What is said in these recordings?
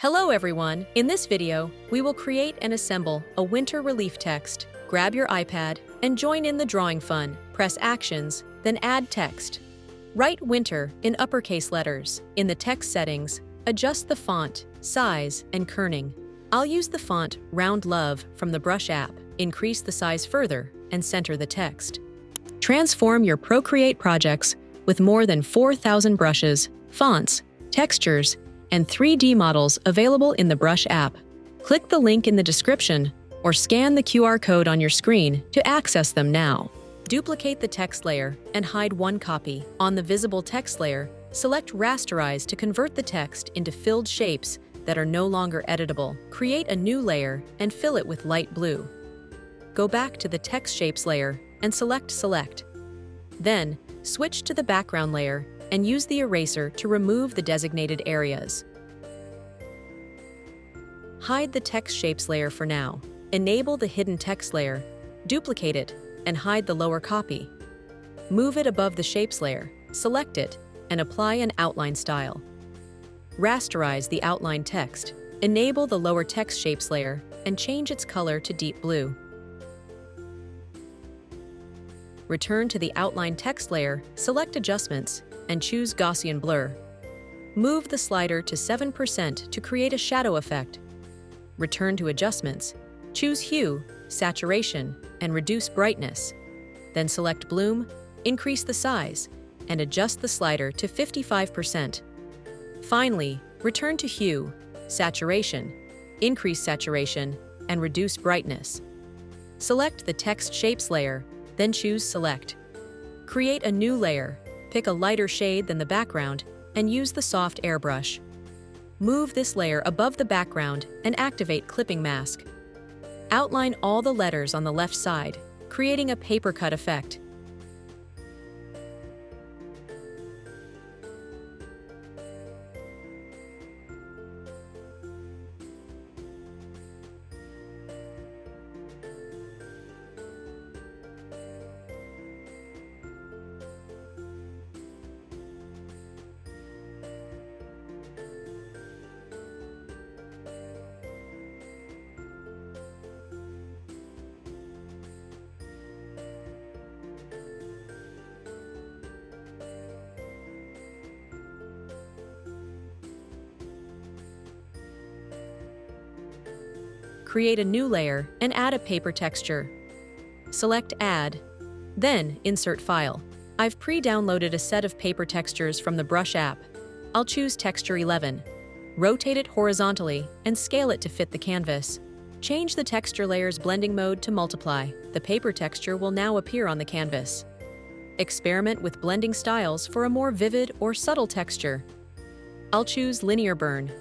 Hello everyone! In this video, we will create and assemble a winter relief text. Grab your iPad and join in the drawing fun. Press Actions, then add text. Write winter in uppercase letters. In the text settings, adjust the font, size, and kerning. I'll use the font Round Love from the Brush app. Increase the size further and center the text. Transform your Procreate projects with more than 4,000 brushes, fonts, textures, and 3D models available in the Brush app. Click the link in the description or scan the QR code on your screen to access them now. Duplicate the text layer and hide one copy. On the visible text layer, select Rasterize to convert the text into filled shapes that are no longer editable. Create a new layer and fill it with light blue. Go back to the Text Shapes layer and select Select. Then, switch to the background layer and use the eraser to remove the designated areas. Hide the Text Shapes layer for now. Enable the hidden text layer, duplicate it, and hide the lower copy. Move it above the Shapes layer, select it, and apply an outline style. Rasterize the outline text. Enable the lower Text Shapes layer and change its color to deep blue. Return to the outline text layer, select Adjustments, and choose Gaussian Blur. Move the slider to 7% to create a shadow effect. Return to Adjustments, choose Hue, Saturation, and Reduce Brightness. Then select Bloom, increase the size, and adjust the slider to 55%. Finally, return to Hue, Saturation, increase saturation, and reduce brightness. Select the Text Shapes layer, then choose Select. Create a new layer. Pick a lighter shade than the background and use the soft airbrush. Move this layer above the background and activate Clipping Mask. Outline all the letters on the left side, creating a paper cut effect. Create a new layer and add a paper texture. Select Add, then Insert File. I've pre-downloaded a set of paper textures from the Brush app. I'll choose Texture 11. Rotate it horizontally and scale it to fit the canvas. Change the texture layer's blending mode to Multiply. The paper texture will now appear on the canvas. Experiment with blending styles for a more vivid or subtle texture. I'll choose Linear Burn.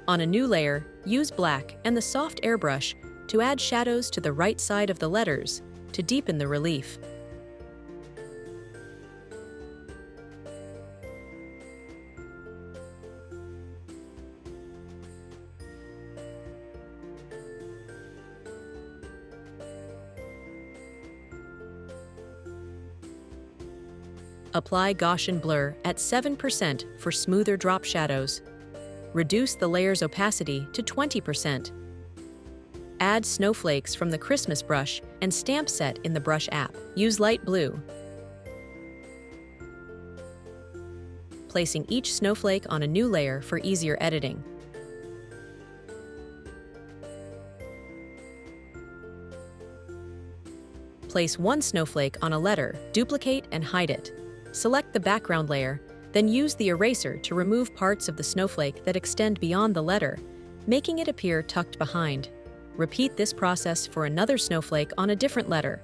On a new layer, use black and the soft airbrush to add shadows to the right side of the letters to deepen the relief. Apply Gaussian Blur at 7% for smoother drop shadows. Reduce the layer's opacity to 20%. Add snowflakes from the Christmas brush and stamp set in the Brush app. Use light blue. Placing each snowflake on a new layer for easier editing. Place one snowflake on a letter, duplicate and hide it. Select the background layer, then use the eraser to remove parts of the snowflake that extend beyond the letter, making it appear tucked behind. Repeat this process for another snowflake on a different letter.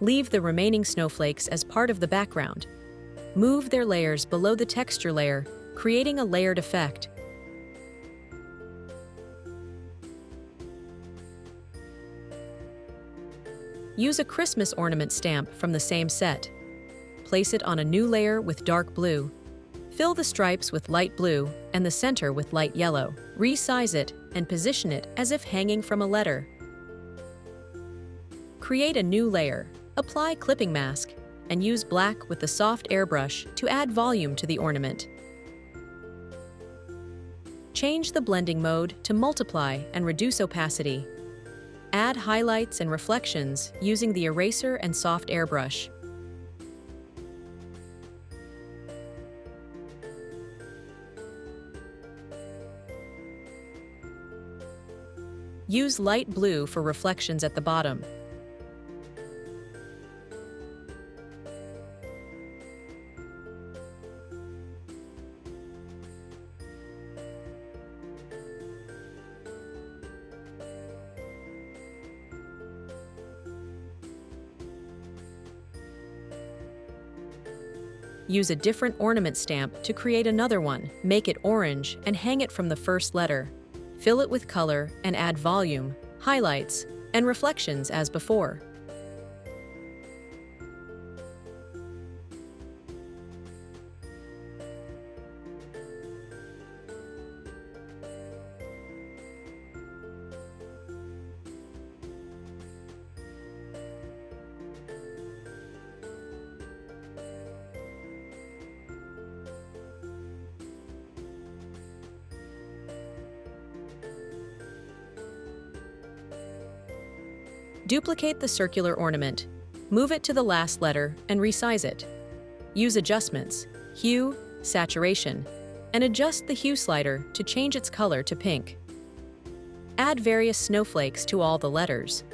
Leave the remaining snowflakes as part of the background. Move their layers below the texture layer, creating a layered effect. Use a Christmas ornament stamp from the same set. Place it on a new layer with dark blue. Fill the stripes with light blue and the center with light yellow. Resize it and position it as if hanging from a letter. Create a new layer, apply clipping mask, and use black with the soft airbrush to add volume to the ornament. Change the blending mode to multiply and reduce opacity. Add highlights and reflections using the eraser and soft airbrush. Use light blue for reflections at the bottom. Use a different ornament stamp to create another one. Make it orange and hang it from the first letter. Fill it with color and add volume, highlights, and reflections as before. Duplicate the circular ornament. Move it to the last letter and resize it. Use adjustments, hue, saturation, and adjust the hue slider to change its color to pink. Add various snowflakes to all the letters.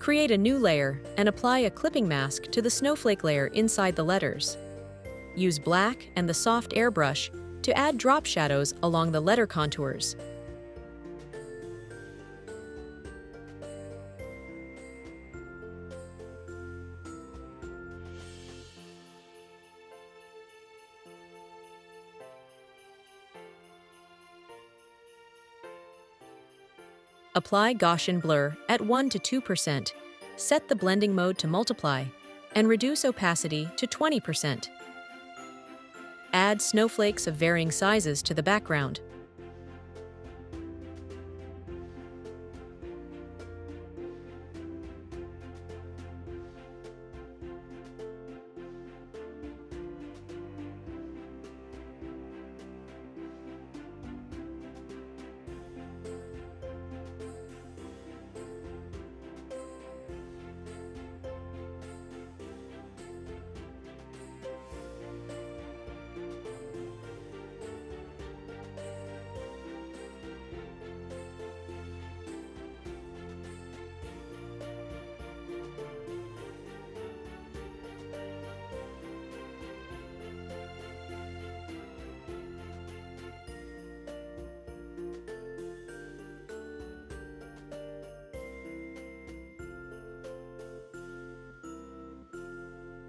Create a new layer and apply a clipping mask to the snowflake layer inside the letters. Use black and the soft airbrush to add drop shadows along the letter contours. Apply Gaussian blur at 1 to 2%, set the blending mode to multiply, and reduce opacity to 20%. Add snowflakes of varying sizes to the background.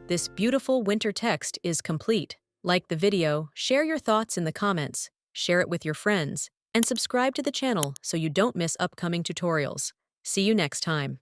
This beautiful winter text is complete. Like the video, share your thoughts in the comments, share it with your friends, and subscribe to the channel so you don't miss upcoming tutorials. See you next time.